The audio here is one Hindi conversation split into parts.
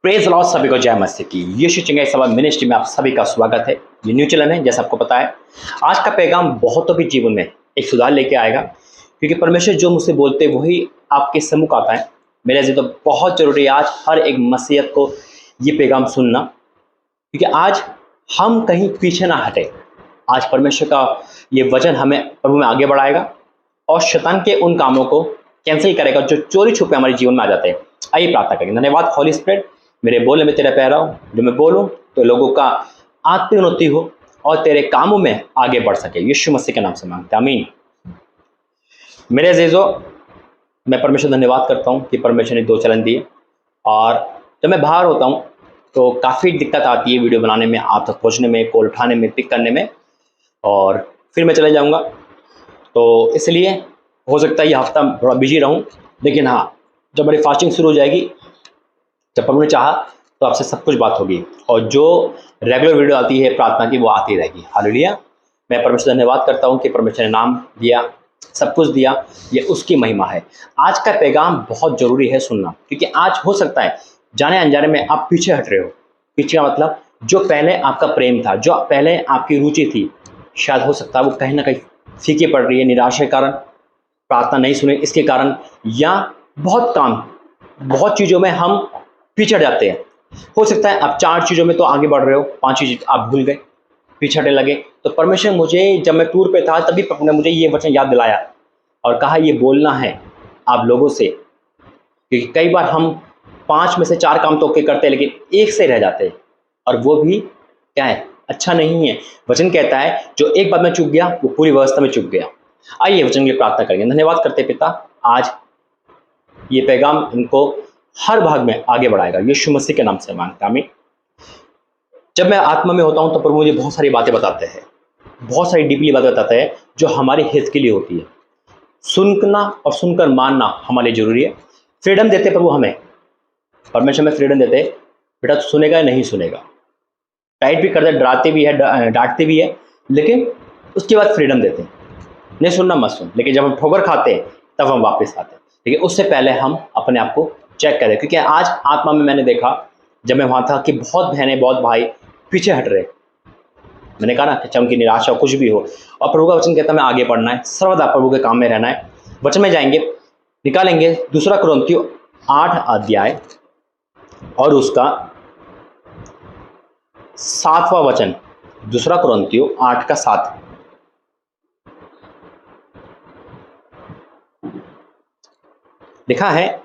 प्रेज लॉर्ड, सभी को जय मसीह की। यीशु चंगाई सभा मिनिस्ट्री में आप सभी का स्वागत है। ये न्यू चैनल है, जैसा आपको पता है। आज का पैगाम बहुतों के जीवन में एक सुधार लेके आएगा, क्योंकि परमेश्वर जो मुझसे बोलते हैं वही आपके सम्मुख आता है। मेरे लिए तो बहुत जरूरी है आज हर एक मसीहत को ये पैगाम सुनना, क्योंकि आज हम कहीं पीछे ना हटे। आज परमेश्वर का ये वचन हमें प्रभु में आगे बढ़ाएगा और शैतान के उन कामों को कैंसिल करेगा जो चोरी छुपे हमारे जीवन में आ जाते हैं। आइए प्रार्थना करेंगे। धन्यवाद हॉली स्पिरिट, मेरे बोलने में तेरा पैरा हो, जो मैं बोलूं तो लोगों का आत्मिक उन्नति हो और तेरे कामों में आगे बढ़ सके। यीशु मसीह के नाम से मांगते हैं, आमीन। मेरे अजीजों, मैं परमेश्वर धन्यवाद करता हूं कि परमेश्वर ने 2 चैनल दिए, और जब मैं बाहर होता हूं तो काफ़ी दिक्कत आती है वीडियो बनाने में, आप तक पहुँचने में, कॉल उठाने में, पिक करने में, और फिर मैं चले जाऊँगा। तो इसलिए हो सकता है ये हफ्ता थोड़ा बिजी रहूँ, लेकिन हाँ, जब हमारी फास्टिंग शुरू हो जाएगी, जब प्रभु ने चाहा तो आपसे सब कुछ बात होगी, और जो रेगुलर वीडियो आती है प्रार्थना की वो आती रहेगी। हालेलुया। मैं परमेश्वर धन्यवाद करता हूँ कि परमेश्वर ने नाम दिया, सब कुछ दिया, ये उसकी महिमा है। आज का पैगाम बहुत ज़रूरी है सुनना, क्योंकि आज हो सकता है जाने अनजाने में आप पीछे हट रहे हो। पीछे का मतलब जो पहले आपका प्रेम था, जो पहले आपकी रुचि थी, शायद हो सकता है वो कहीं ना कहीं फीकी पड़ रही है, निराशा के कारण, प्रार्थना नहीं सुने इसके कारण, या बहुत चीज़ों में हम पीछे जाते हैं। हो सकता है आप 4 चीज़ों में तो आगे बढ़ रहे हो, 5 चीज़ आप भूल गए, पीछे लगे। तो परमेश्वर मुझे, जब मैं टूर पे था तभी प्रभु ने मुझे ये वचन याद दिलाया और कहा ये बोलना है आप लोगों से, क्योंकि कई बार हम 5 में से 4 काम तो ओके करते हैं, लेकिन एक से रह जाते हैं, और वो भी क्या है, अच्छा नहीं है। वचन कहता है जो एक बात में चूक गया वो पूरी व्यवस्था में चूक गया। आइए वचन के लिए प्रार्थना करेंगे। धन्यवाद करते पिता, आज ये पैगाम इनको हर भाग में आगे बढ़ाएगा। यीशु मसीह के नाम से मांगता हूं। जब मैं आत्मा में होता हूं तो प्रभु मुझे बहुत सारी बातें बताते हैं, बहुत सारी डीपली बातें बताते हैं जो हमारे हित के लिए होती है। सुनना और सुनकर मानना हमारे लिए जरूरी है। फ्रीडम देते प्रभु हमें, परमेश्वर में फ्रीडम देते, बेटा तो सुनेगा या नहीं सुनेगा, टाइट भी करते, डराते भी है, डांटते भी है, लेकिन उसके बाद फ्रीडम देते हैं, नहीं सुनना मत सुन। लेकिन जब हम ठोकर खाते हैं तब हम वापस आते हैं, लेकिन उससे पहले हम अपने आप को चेक करें। क्योंकि आज आत्मा में मैंने देखा, जब मैं वहाँ था, कि बहुत बहनें, बहुत भाई पीछे हट रहे। मैंने कहा ना कि उनकी निराशा कुछ भी हो, और प्रभु का वचन कहता है हमें आगे बढ़ना है, सर्वदा प्रभु के काम में रहना है। वचन में जाएंगे, निकालेंगे 2 कुरिन्थियों 8 अध्याय और उसका 7वां वचन। 2 कुरिन्थियों 8 का 7 लिखा है,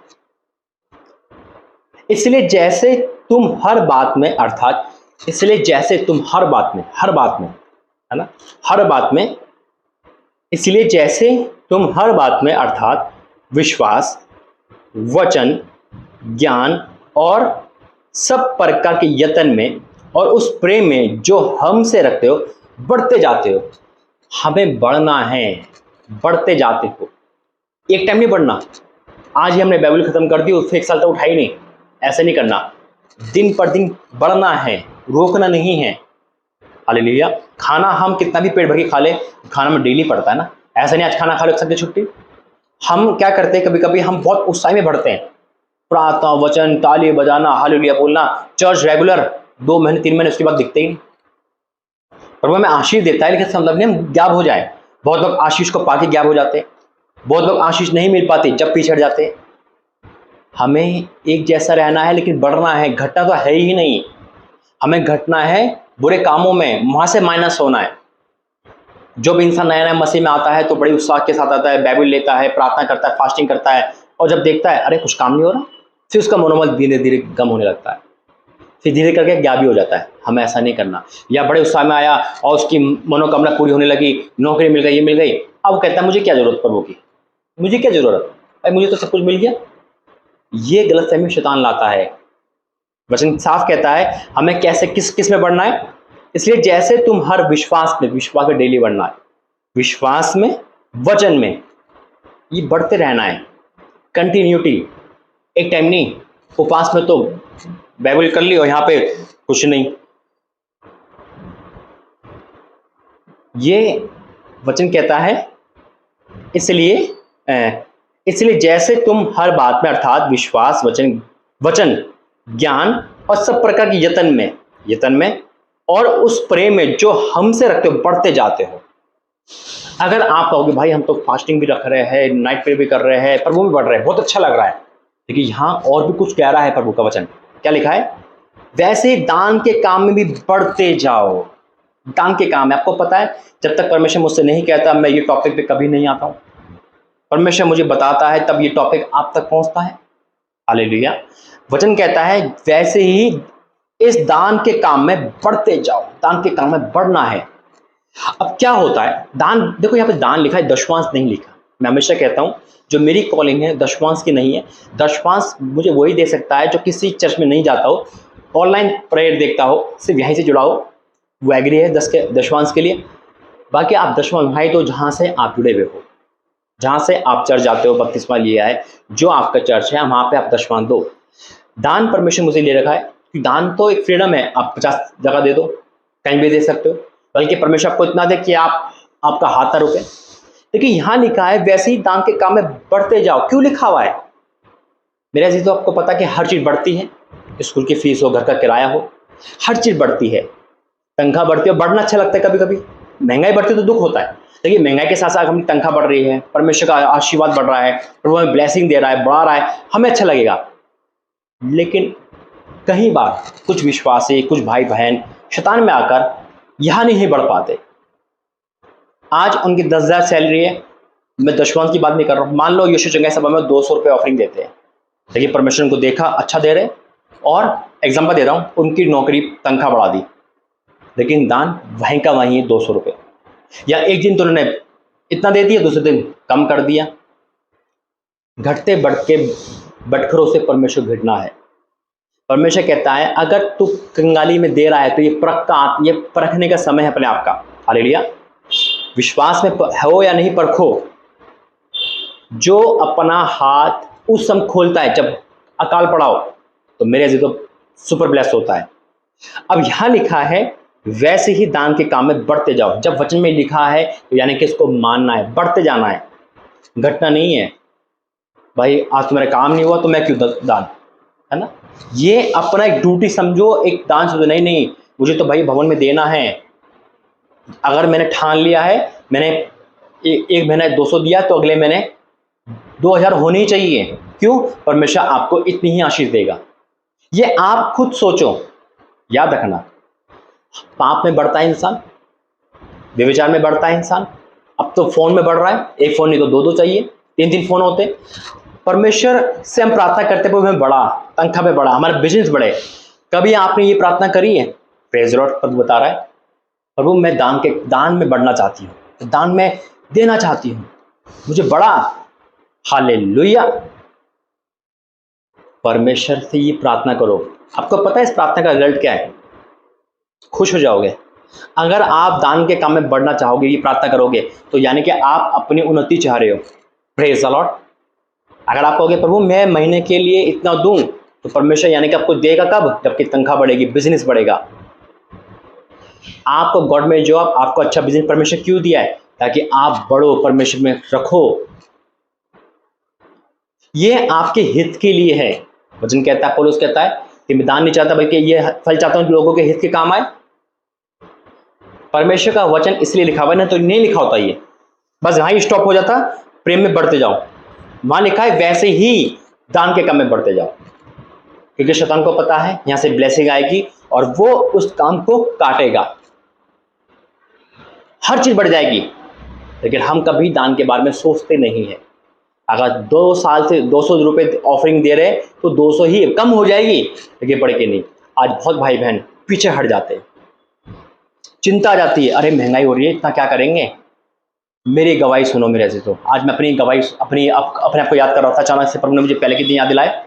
इसलिए जैसे तुम हर बात में, अर्थात इसलिए जैसे तुम हर बात में है ना, हर बात में, इसलिए जैसे तुम हर बात में, अर्थात विश्वास, वचन, ज्ञान और सब प्रकार के यत्न में और उस प्रेम में जो हमसे रखते हो, बढ़ते जाते हो। हमें बढ़ना है, बढ़ते जाते हो। एक टाइम नहीं बढ़ना, आज ही हमने बाइबल खत्म कर दी, उससे 1 साल तक उठाई नहीं, ऐसे नहीं करना। दिन पर दिन बढ़ना है, रोकना नहीं है। हालेलुया। खाना हम कितना भी पेट भर के खा ले, खाना में डेली पड़ता है ना। ऐसा नहीं आज खाना खा लो, सकते छुट्टी। हम क्या करते हैं, कभी कभी हम बहुत उत्साह में बढ़ते हैं, प्रार्थना, वचन, ताली बजाना, हालेलुया बोलना, चर्च रेगुलर, 2 महीने 3 महीने, उसके बाद दिखते ही नहीं। प्रभु हमें आशीष देता है, लेकिन इसका मतलब नहीं हम गायब हो जाए। बहुत लोग आशीष को पाके गायब हो जाते हैं, बहुत लोग आशीष नहीं मिल पाती जब पीछे हट जाते हैं। हमें एक जैसा रहना है, लेकिन बढ़ना है, घटना तो है ही नहीं। हमें घटना है बुरे कामों में, वहां से माइनस होना है। जो भी इंसान नया नया मसीह में आता है तो बड़े उत्साह के साथ आता है, बाइबल लेता है, प्रार्थना करता है, फास्टिंग करता है, और जब देखता है अरे कुछ काम नहीं हो रहा, फिर उसका मनोबल धीरे धीरे कम होने लगता है, फिर धीरे करके गायब भी हो जाता है। हमें ऐसा नहीं करना। या बड़े उत्साह में आया और उसकी मनोकामना पूरी होने लगी, नौकरी मिल गई, ये मिल गई, अब कहता है मुझे क्या जरूरत प्रभु की, मुझे क्या जरूरत, अरे मुझे तो सब कुछ मिल गया। ये गलतफहमी शैतान लाता है। वचन साफ कहता है हमें कैसे, किस में बढ़ना है। इसलिए जैसे तुम हर विश्वास में डेली बढ़ना है, विश्वास में, वचन में, ये बढ़ते रहना है, कंटिन्यूटी। एक टाइम नहीं, उपवास में तो बाइबल कर ली और यहाँ पे कुछ नहीं। ये वचन कहता है इसलिए जैसे तुम हर बात में, अर्थात विश्वास, वचन, ज्ञान और सब प्रकार के यतन में और उस प्रेम में जो हमसे रखते हो, बढ़ते जाते हो। अगर आप कहोगे भाई हम तो फास्टिंग भी रख रहे हैं, नाइट प्रे भी कर रहे हैं, प्रभु भी बढ़ रहे हैं, बहुत अच्छा लग रहा है, लेकिन यहाँ और भी कुछ कह रहा है प्रभु का वचन। क्या लिखा है? वैसे दान के काम में भी बढ़ते जाओ। दान के काम है, आपको पता है, जब तक परमेश्वर मुझसे नहीं कहता मैं ये टॉपिक पे कभी नहीं आता हूँ। परमेश्वर मुझे बताता है तब ये टॉपिक आप तक पहुंचता है। हालेलुया। वचन कहता है वैसे ही इस दान के काम में बढ़ते जाओ। दान के काम में बढ़ना है। अब क्या होता है दान, देखो यहाँ पे दान लिखा है, दशवांश नहीं लिखा। मैं हमेशा कहता हूँ जो मेरी कॉलिंग है दशवांश की नहीं है। दशवांश मुझे वही दे सकता है जो किसी चर्च में नहीं जाता हो, ऑनलाइन प्रेयर देखता हो, सिर्फ यहीं से जुड़ा हो, वो एग्री है दशवांश के लिए। बाकी आप दशवांश भाई तो जहाँ से आप जुड़े हुए हो, जहाँ से आप चर्च जाते हो, बपतिस्मा लिया है, जो आपका चर्च है वहाँ पे आप दशवांश दो। दान परमेश्वर मुझे ले रखा है कि दान तो एक फ्रीडम है, आप 50 जगह दे दो, कहीं भी दे सकते हो, बल्कि परमेश्वर आपको इतना दे कि आपका हाथ ना रुके। लेकिन यहाँ लिखा है वैसे ही दान के काम में बढ़ते जाओ। क्यों लिखा हुआ है मेरे अजीज? तो आपको पता कि हर चीज़ बढ़ती है, स्कूल की फीस हो, घर का किराया हो, हर चीज़ बढ़ती है, तनख्वाह बढ़ती है। बढ़ना अच्छा लगता है, कभी कभी महंगाई बढ़ती है तो दुख होता है, लेकिन महंगाई के साथ साथ हमारी तनख्वाह बढ़ रही है, परमेश्वर का आशीर्वाद बढ़ रहा है, प्रभु हमें ब्लेसिंग दे रहा है, बढ़ा रहा है, हमें अच्छा लगेगा। लेकिन कई बार कुछ विश्वासी, कुछ भाई बहन शैतान में आकर यहाँ नहीं बढ़ पाते। आज उनकी 10,000 सैलरी है, मैं दशवांश की बात नहीं कर रहा हूँ, मान लो यीशु चंगाई सभा में 200 रुपये ऑफरिंग देते हैं, लेकिन परमेश्वर उनको देखा अच्छा दे रहे, और एग्जाम्पल दे रहा हूँ, उनकी नौकरी तनख्वाह बढ़ा दी, लेकिन दान वहीं का वहीं है 200 रुपये। या एक दिन तो उन्होंने इतना दे दिया, दूसरे दिन कम कर दिया। घटते बढ़ते बटखरों से परमेश्वर घटना है। परमेश्वर कहता है अगर तू कंगाली में दे रहा है तो ये परखने का समय है अपने आप का। हालेलुया। विश्वास में हो या नहीं परखो। जो अपना हाथ उस समय खोलता है जब अकाल पड़ाओ, तो मेरे अजीज तो सुपर ब्लेस होता है। अब यहाँ लिखा है वैसे ही दान के काम में बढ़ते जाओ। जब वचन में लिखा है तो यानी कि इसको मानना है, बढ़ते जाना है, घटना नहीं है। भाई आज तुम्हारा काम नहीं हुआ तो मैं क्यों दान, है ना? ये अपना एक ड्यूटी समझो, एक दान समझो। नहीं, मुझे तो भाई भवन में देना है। अगर मैंने ठान लिया है, मैंने एक महीने 200 दिया तो अगले महीने 2000 होने ही चाहिए। क्यों? परमेश्वर आपको इतनी ही आशीष देगा। ये आप खुद सोचो। याद रखना, पाप में बढ़ता है इंसान, व्यभिचार में बढ़ता है इंसान, अब तो फोन में बढ़ रहा है, एक फोन नहीं तो दो चाहिए, 3 फोन होते। परमेश्वर से हम प्रार्थना करते हैं हमें बढ़ा, तनख्वाह में बढ़ा, हमारा बिजनेस बढ़े। कभी आपने ये प्रार्थना करी है? Praise Lord. प्रभु बता रहा है प्रभु मैं दान में बढ़ना चाहती हूँ, दान में देना चाहती हूँ, मुझे बढ़ा। हालेलुया। परमेश्वर से ये प्रार्थना करो। आपको पता है इस प्रार्थना का रिजल्ट क्या है? खुश हो जाओगे। अगर आप दान के काम में बढ़ना चाहोगे, ये प्रार्थना करोगे, तो यानी कि आप अपनी उन्नति चाह रहे हो। Praise the Lord. अगर आप कहोगे प्रभु मैं महीने के लिए इतना दूं, तो परमेश्वर यानी कि आपको देगा कब? जबकि तनख्वाह बढ़ेगी, बिजनेस बढ़ेगा। आपको गवर्नमेंट जॉब, आपको अच्छा बिजनेस परमेश्वर क्यों दिया है? ताकि आप बढ़ो, परमेश्वर में रखो। ये आपके हित के लिए है। वचन कहता है, पौलुस कहता है कि मैं दान नहीं चाहता बल्कि ये फल चाहता हूं कि लोगों के हित के काम आए। परमेश्वर का वचन इसलिए लिखा हुआ है, ना तो नहीं लिखा होता ये, बस वहां स्टॉप हो जाता, प्रेम में बढ़ते जाओ। वहां लिखा है वैसे ही दान के काम में बढ़ते जाओ, क्योंकि शैतान को पता है यहां से ब्लेसिंग आएगी और वो उस काम को काटेगा, हर चीज बढ़ जाएगी। लेकिन हम कभी दान के बारे में सोचते नहीं है। अगर 2 साल से 200 रुपये ऑफरिंग दे रहे तो 200 ही कम हो जाएगी, लेकिन बढ़ के नहीं। आज बहुत भाई बहन पीछे हट जाते हैं, चिंता आ जाती है, अरे महंगाई हो रही है, इतना क्या करेंगे। मेरी गवाही सुनो मेरे ऐसे। तो आज मैं अपनी गवाही अपने आप को याद कर रहा था, अचानक से प्रभु ने मुझे पहले के दिन याद दिलाए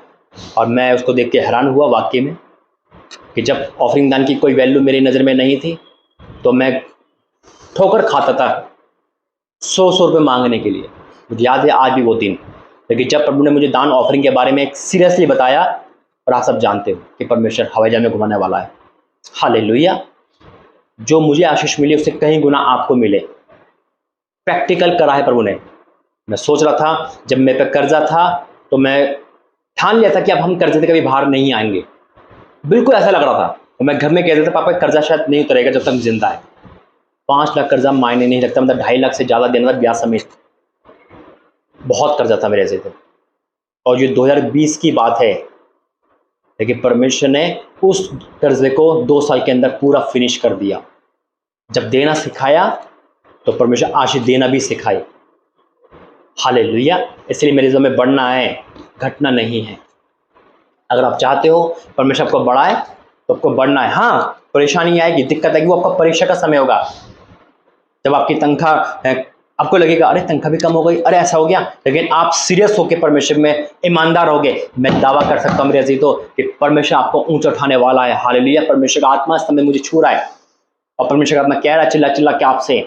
और मैं उसको देख के हैरान हुआ वाकई में, कि जब ऑफरिंग दान की कोई वैल्यू मेरी नज़र में नहीं थी तो मैं ठोकर खाता था 100 रुपये मांगने के लिए। मुझे याद है आज भी वो दिन। लेकिन जब प्रभु ने मुझे दान ऑफरिंग के बारे में एक सीरियसली बताया, और आप सब जानते हो कि परमेश्वर हवाई जहाज में घुमाने वाला है। हालेलुया। जो मुझे आशीष मिली उससे कहीं गुना आपको मिले। प्रैक्टिकल करा है प्रभु ने। मैं सोच रहा था जब मेरे पे कर्जा था तो मैं ठान लिया था कि अब हम कर्जे से कभी बाहर नहीं आएंगे, बिल्कुल ऐसा लग रहा था। तो मैं घर में कह देता पापा कर्जा शायद नहीं उतरेगा जब तक जिंदा है। 5 लाख कर्जा मायने नहीं रखता, मतलब 2.5 लाख से ज़्यादा देना था ब्याज समेत। बहुत कर्जा था मेरे से तो। और ये 2020 की बात है, लेकिन परमेश्वर ने उस कर्जे को 2 साल के अंदर पूरा फिनिश कर दिया। जब देना सिखाया तो परमेश्वर आशीष देना भी सिखाए। हालेलुया। इसलिए मेरे जीवन में बढ़ना है, घटना नहीं है। अगर आप चाहते हो परमेश्वर आपको बढ़ाए तो आपको बढ़ना है। हाँ, परेशानी आएगी, दिक्कत आएगी, वो आपका परीक्षा का समय होगा। जब आपकी तनख्वाह आपको लगेगा अरे तनख्वाह भी कम हो गई, अरे ऐसा हो गया, लेकिन आप सीरियस होकर परमेश्वर में ईमानदार होगे, मैं दावा कर सकता हूँ मेरे अजीजों कि परमेश्वर आपको ऊंचा उठाने वाला है। हालेलुया। परमेश्वर का आत्मा इस समय मुझे छू रहा है और परमेश्वर का आत्मा कह रहा है चिल्ला चिल्ला के आपसे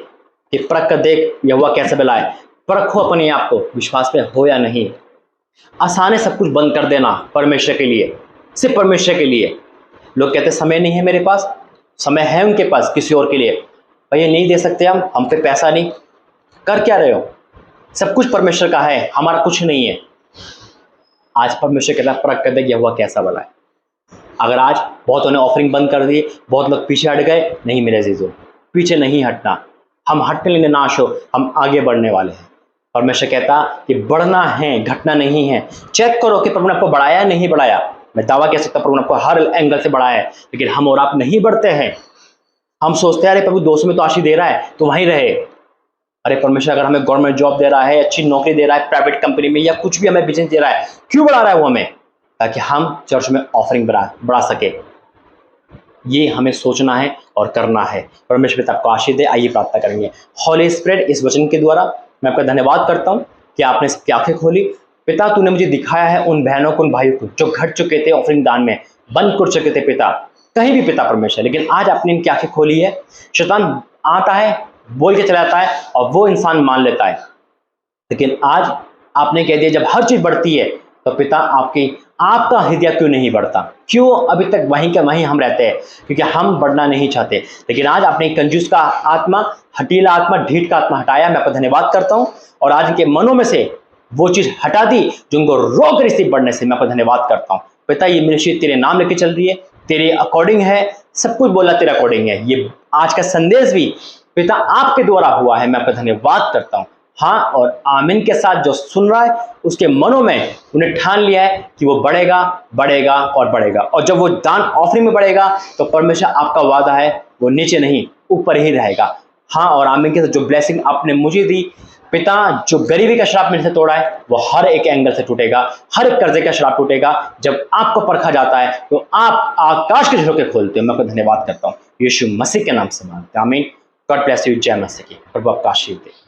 कि परख कर देख यहोवा कैसे बुलाए। परखो अपने आप को, विश्वास में हो या नहीं। आसान है सब कुछ बंद कर देना परमेश्वर के लिए, सिर्फ परमेश्वर के लिए। लोग कहते समय नहीं है मेरे पास, समय है उनके पास किसी और के लिए। भैया नहीं दे सकते हम पे पैसा नहीं, कर क्या रहे हो? सब कुछ परमेश्वर का है, हमारा कुछ नहीं है। आज परमेश्वर कहता है परख कर दे यहोवा कैसा भला है। अगर आज बहुतों ने ऑफरिंग बंद कर दी, बहुत लोग पीछे हट गए, नहीं मेरे अजीजों, पीछे नहीं हटना। हम हटने लेने नाश हो, हम आगे बढ़ने वाले हैं। परमेश्वर कहता कि बढ़ना है, घटना नहीं है। चेक करो कि प्रभु ने आपको बढ़ाया नहीं बढ़ाया। मैं दावा कह सकता हूं प्रभु ने आपको हर एंगल से बढ़ाया है, लेकिन हम और आप नहीं बढ़ते हैं। हम सोचते हैं अरे प्रभु 200 में तो आशीष दे रहा है तो वहीं रहे। अरे परमेश्वर अगर हमें गवर्नमेंट जॉब दे रहा है, अच्छी नौकरी दे रहा है प्राइवेट कंपनी में, या कुछ भी हमें बिजनेस दे रहा है, क्यों बढ़ा रहा है वो हमें? ताकि हम चर्च में ऑफरिंग बढ़ा सके। ये हमें सोचना है और करना है। परमेश्वर पिता आपको आशीष दे। आइए प्रार्थना करेंगे। हॉली स्पिरिट, इस वचन के द्वारा मैं आपका धन्यवाद करता हूँ कि आपने सबकी आंखें खोली। पिता तूने मुझे दिखाया है उन बहनों को, उन भाइयों को जो घट चुके थे ऑफरिंग दान में, बंद कर चुके थे पिता, कहीं भी पिता परमेश्वर, लेकिन आज आपने इनकी आंखें खोली है। शैतान आता है, बोल के चला जाता है और वो इंसान मान लेता है, लेकिन आज आपने कह दिया जब हर चीज बढ़ती है तो पिता आपका हृदय क्यों नहीं बढ़ता? क्यों अभी तक वहीं के वहीं हम रहते हैं? क्योंकि हम बढ़ना नहीं चाहते। लेकिन आज आपने कंजूस का आत्मा, हटीला आत्मा, ढीठ का आत्मा हटाया। मैं आपका धन्यवाद करता हूं और आज के मनों में से वो चीज हटा दी जो उनको रोक रही थी बढ़ने से। मैं आपका धन्यवाद करता हूं पिता। ये मिनिस्ट्री तेरे नाम लेके चल रही है, तेरे अकॉर्डिंग है, सब कुछ बोला तेरे अकॉर्डिंग है। ये आज का संदेश भी पिता आपके द्वारा हुआ है। मैं आपका धन्यवाद करता हूं। हाँ और आमीन के साथ जो सुन रहा है उसके मनों में उन्हें ठान लिया है कि वो बढ़ेगा, बढ़ेगा और बढ़ेगा। और जब वो दान ऑफरिंग में बढ़ेगा तो परमेश्वर आपका वादा है वो नीचे नहीं ऊपर ही रहेगा। हाँ और आमीन के साथ जो ब्लेसिंग आपने मुझे दी पिता, जो गरीबी का श्राप मेरे से तोड़ा है वो हर एक एंगल से टूटेगा, हर एक कर्जे का श्राप टूटेगा। जब आपको परखा जाता है तो आप आकाश के झरोखे खोलते हो। मैं आपको धन्यवाद करता हूँ यीशु मसीह के नाम से मांगता हूं, आमीन। God bless you. जय मसीह की। प्रभु आपका आशीर्वाद दे।